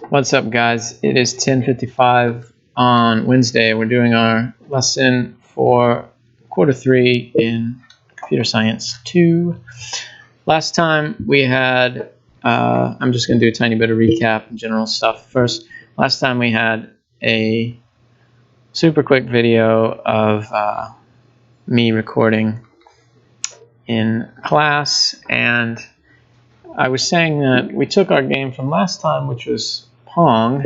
What's up, guys? It is 10:55 on Wednesday. We're doing our lesson for quarter 3 in Computer Science 2. Last time we had, I'm just going to do a tiny bit of recap and general stuff first. Last time we had a super quick video of me recording in class, and I was saying that we took our game from last time, which was Pong.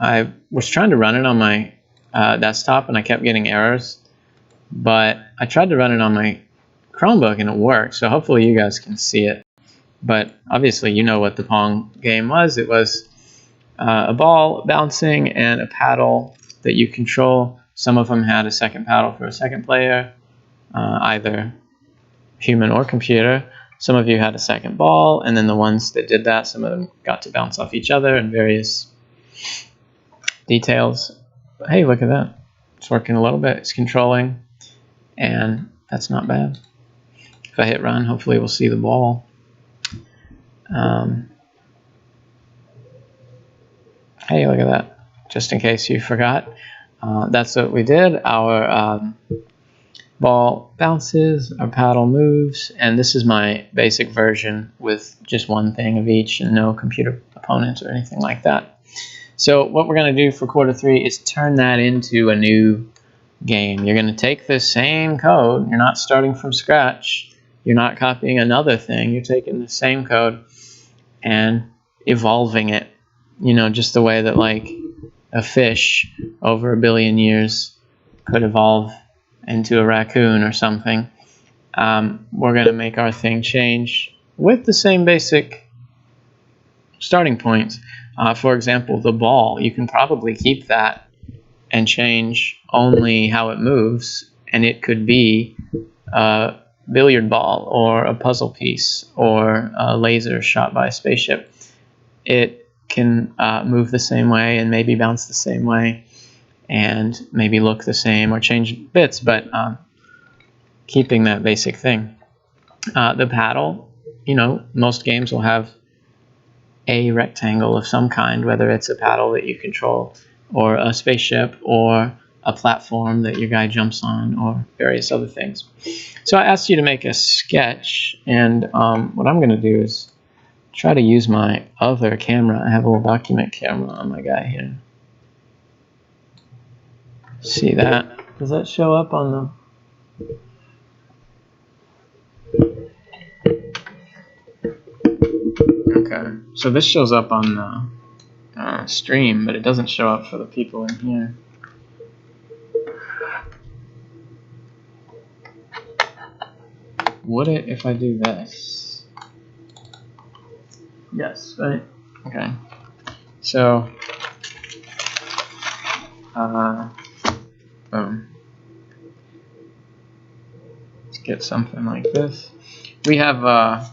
I was trying to run it on my desktop and I kept getting errors, but I tried to run it on my Chromebook and it worked, so hopefully you guys can see it. But obviously you know what the Pong game was. It was a ball bouncing and a paddle that you control. Some of them had a second paddle for a second player, either human or computer. Some of you had a second ball, and then the ones that did that, some of them got to bounce off each other and various details. But hey, look at that. It's working a little bit. It's controlling, and that's not bad. If I hit run, hopefully we'll see the ball. Hey, look at that. Just in case you forgot, that's what we did. Our ball bounces, our paddle moves, and this is my basic version with just one thing of each and no computer opponents or anything like that. So what we're going to do for quarter 3 is turn that into a new game. You're going to take this same code. You're not starting from scratch. You're not copying another thing. You're taking the same code and evolving it, you know, just the way that like a fish over 1 billion years could evolve into a raccoon or something. We're going to make our thing change with the same basic starting points. For example, the ball, you can probably keep that and change only how it moves, and it could be a billiard ball or a puzzle piece or a laser shot by a spaceship. It can move the same way and maybe bounce the same way and maybe look the same or change bits, but keeping that basic thing. The paddle, you know, most games will have a rectangle of some kind, whether it's a paddle that you control or a spaceship or a platform that your guy jumps on or various other things. So I asked you to make a sketch, and what I'm going to do is try to use my other camera. I have a little document camera on my guy here. See that? Does that show up on the... Okay, so this shows up on the stream, but it doesn't show up for the people in here. Would it if I do this? Yes, right? Okay. So, boom. Let's get something like this. We have,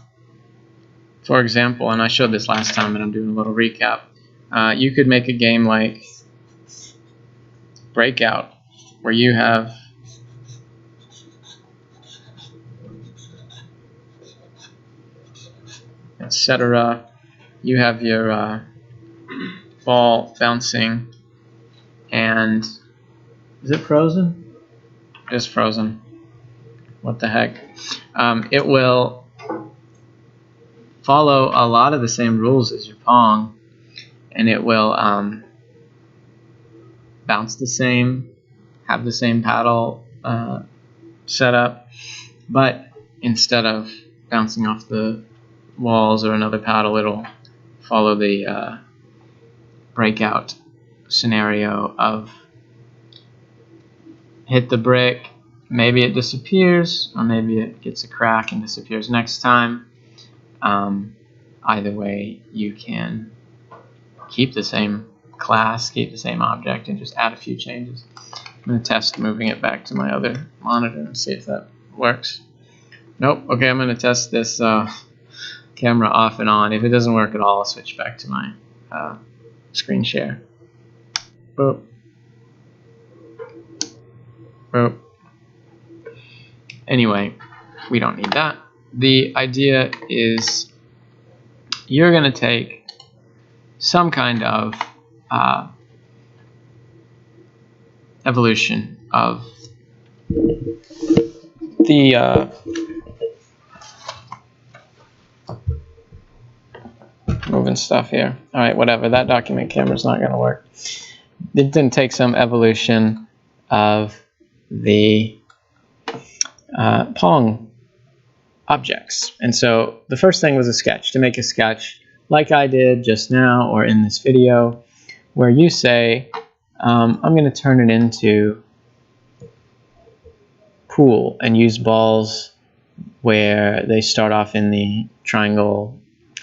for example, and I showed this last time, and I'm doing a little recap. You could make a game like Breakout, where you have etc. You have your ball bouncing, and is it frozen? It is frozen. What the heck? It will follow a lot of the same rules as your Pong, and it will bounce the same, have the same paddle setup, but instead of bouncing off the walls or another paddle, it'll follow the Breakout scenario of hit the brick, maybe it disappears, or maybe it gets a crack and disappears next time. Either way, you can keep the same class, keep the same object, and just add a few changes. I'm going to test moving it back to my other monitor and see if that works. Nope. Okay, I'm going to test this camera off and on. If it doesn't work at all, I'll switch back to my screen share. Boop. Boop. Anyway, we don't need that. The idea is you're going to take some kind of evolution of the moving stuff here. All right, whatever. That document camera is not going to work. It didn't take some evolution of the Pong objects. And so the first thing was a sketch. To make a sketch like I did just now or in this video, where you say, I'm going to turn it into pool and use balls where they start off in the triangle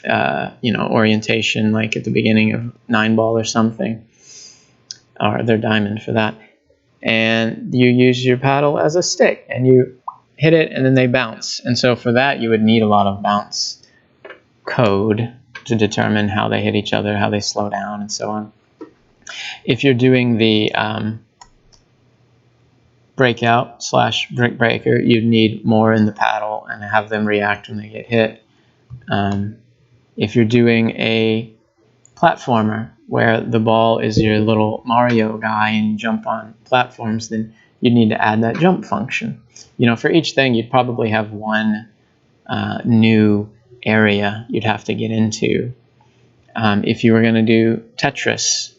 orientation, like at the beginning of 9-ball or something, or their diamond for that. And you use your paddle as a stick and you hit it and then they bounce. And so for that you would need a lot of bounce code to determine how they hit each other, how they slow down, and so on. If you're doing the breakout / brick breaker, you'd need more in the paddle and have them react when they get hit. If you're doing a platformer where the ball is your little Mario guy and you jump on platforms, then you'd need to add that jump function. For each thing you'd probably have one new area you'd have to get into. If you were going to do Tetris,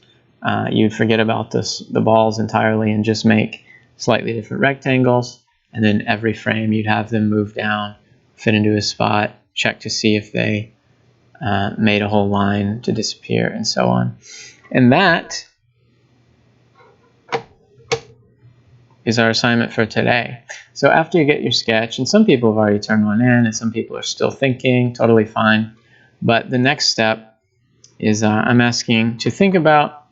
you'd forget about the balls entirely and just make slightly different rectangles, and then every frame you'd have them move down, fit into a spot, check to see if they made a whole line to disappear, and so on. And that is our assignment for today. So after you get your sketch, and some people have already turned one in and some people are still thinking, totally fine. But the next step is I'm asking to think about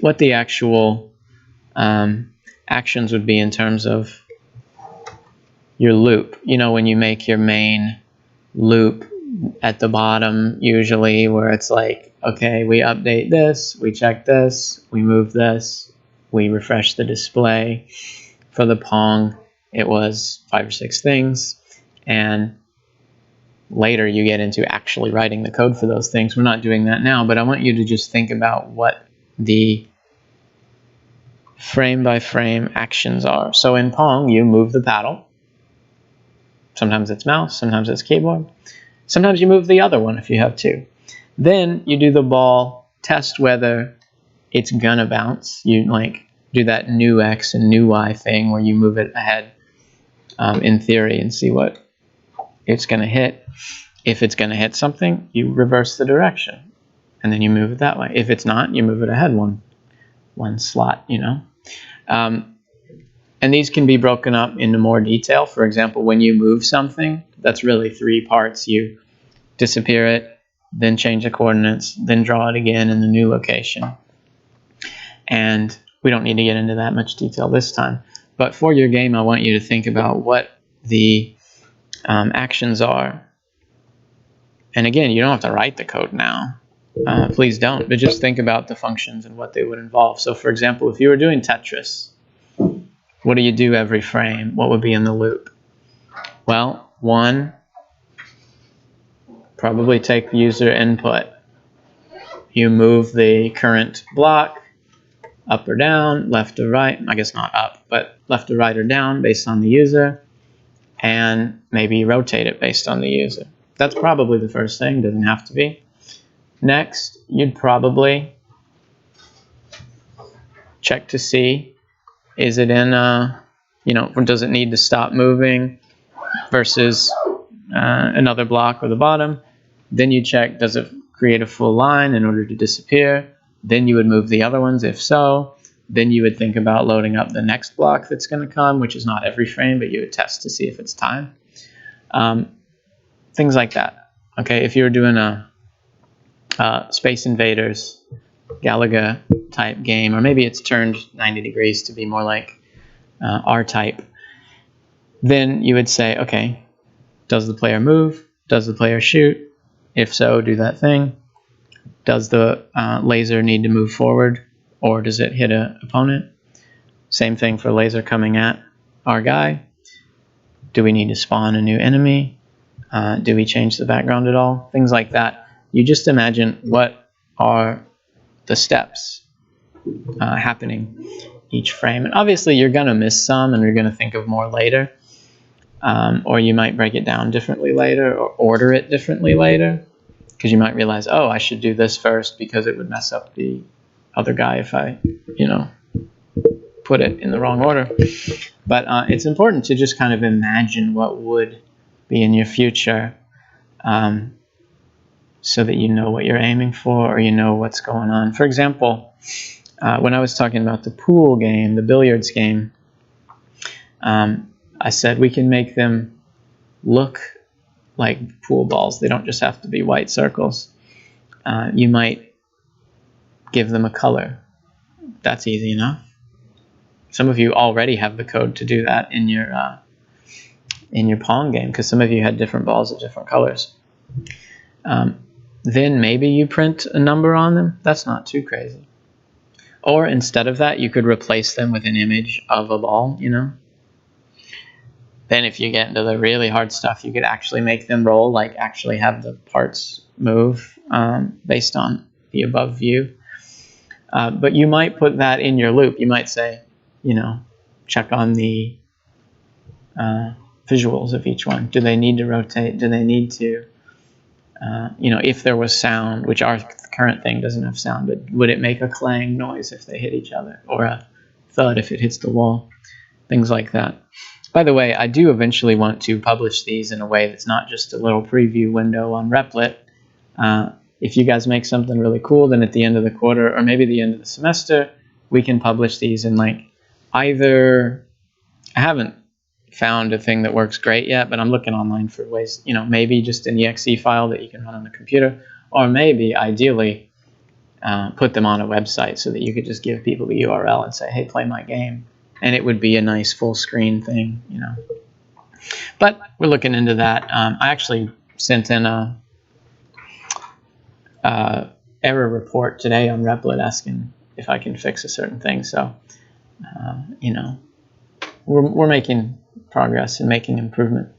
what the actual actions would be in terms of your loop. When you make your main loop at the bottom, usually, where it's like, okay, we update this, we check this, we move this, we refresh the display. For the Pong, it was 5 or 6 things, and later you get into actually writing the code for those things. We're not doing that now, but I want you to just think about what the frame by frame actions are. So in Pong, you move the paddle. Sometimes it's mouse, sometimes it's keyboard. Sometimes you move the other one if you have two. Then you do the ball, test whether it's gonna bounce. You do that new X and new Y thing where you move it ahead in theory and see what it's gonna hit. If it's gonna hit something, you reverse the direction and then you move it that way. If it's not, you move it ahead one slot, And these can be broken up into more detail. For example, when you move something, that's really 3 parts. You disappear it, then change the coordinates, then draw it again in the new location. And we don't need to get into that much detail this time. But for your game, I want you to think about what the actions are. And again, you don't have to write the code now. Please don't. But just think about the functions and what they would involve. So for example, if you were doing Tetris, what do you do every frame? What would be in the loop? Well, 1, probably take the user input. You move the current block up or down, left or right. I guess not up, but left or right or down based on the user. And maybe rotate it based on the user. That's probably the first thing. Doesn't have to be. Next, you'd probably check to see, is it in, does it need to stop moving versus another block or the bottom? Then you check, does it create a full line in order to disappear? Then you would move the other ones if so. Then you would think about loading up the next block that's going to come, which is not every frame, but you would test to see if it's time. Things like that. Okay, if you were doing a Space Invaders Galaga type game, or maybe it's turned 90 degrees to be more like R-type, then you would say, okay, does the player move? Does the player shoot? If so, do that thing. Does the laser need to move forward, or does it hit an opponent? Same thing for laser coming at our guy. Do we need to spawn a new enemy? Do we change the background at all? Things like that. You just imagine what are the steps happening each frame. And obviously you're going to miss some and you're going to think of more later. Or you might break it down differently later or order it differently later, because you might realize, oh, I should do this first because it would mess up the other guy if I, put it in the wrong order. But it's important to just kind of imagine what would be in your future, so that you know what you're aiming for, or you know what's going on. For example, when I was talking about the pool game, the billiards game, I said we can make them look like pool balls. They don't just have to be white circles. You might give them a color. That's easy enough. Some of you already have the code to do that in your Pong game, because some of you had different balls of different colors. Then maybe you print a number on them. That's not too crazy. Or instead of that, you could replace them with an image of a ball, Then if you get into the really hard stuff, you could actually make them roll, like actually have the parts move based on the above view. But you might put that in your loop. You might say, check on the visuals of each one. Do they need to rotate? Do they need to, if there was sound, which our current thing doesn't have sound, but would it make a clang noise if they hit each other, or a thud if it hits the wall? Things like that. By the way, I do eventually want to publish these in a way that's not just a little preview window on Replit. If you guys make something really cool, then at the end of the quarter, or maybe the end of the semester, we can publish these in either, I haven't found a thing that works great yet, but I'm looking online for ways, maybe just an exe file that you can run on the computer, or maybe ideally put them on a website so that you could just give people the URL and say, hey, play my game. And it would be a nice full screen thing, But we're looking into that. I actually sent in a error report today on Replit asking if I can fix a certain thing. So, we're making progress and making improvement.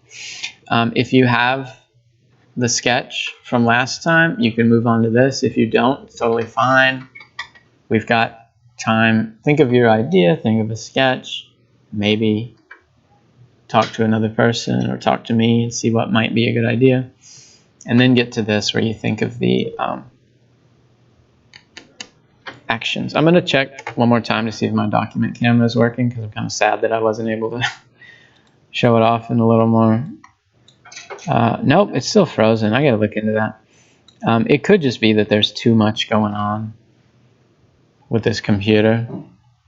If you have the sketch from last time, you can move on to this. If you don't, it's totally fine. We've got time. Think of your idea, think of a sketch, maybe talk to another person or talk to me and see what might be a good idea, and then get to this where you think of the actions. I'm going to check one more time to see if my document camera is working, because I'm kind of sad that I wasn't able to show it off in a little more. Nope, it's still frozen. I got to look into that. It could just be that there's too much going on with this computer.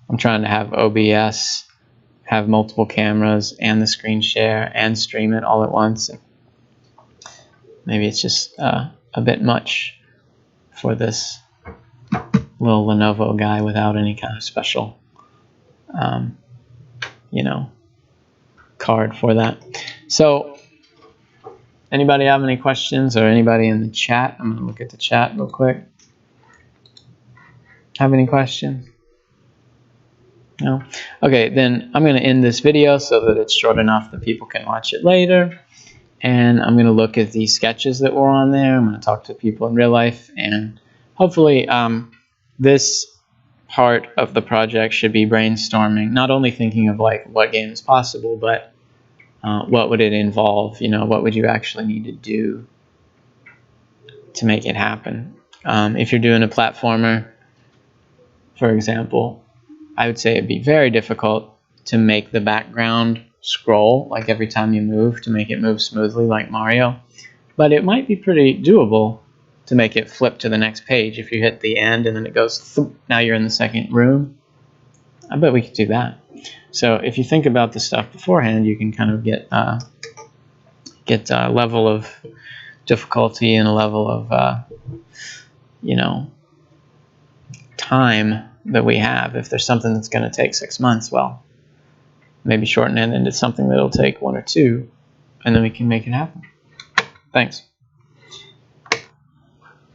I'm trying to have OBS, have multiple cameras, and the screen share, and stream it all at once. Maybe it's just a bit much for this little Lenovo guy without any kind of special, card for that. So, anybody have any questions, or anybody in the chat? I'm going to look at the chat real quick. Have any questions? No? Okay, then I'm going to end this video so that it's short enough that people can watch it later. And I'm going to look at these sketches that were on there. I'm going to talk to people in real life. And hopefully this part of the project should be brainstorming, not only thinking of what game is possible, but what would it involve? What would you actually need to do to make it happen? If you're doing a platformer, for example, I would say it'd be very difficult to make the background scroll every time you move, to make it move smoothly like Mario. But it might be pretty doable to make it flip to the next page. If you hit the end and then it goes, thoop, now you're in the second room. I bet we could do that. So if you think about the stuff beforehand, you can kind of get a level of difficulty and a level of, time that we have. If there's something that's going to take 6 months, well, maybe shorten it into something that'll take 1 or 2, and then we can make it happen. Thanks.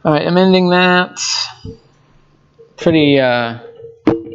All right, I'm ending that. Pretty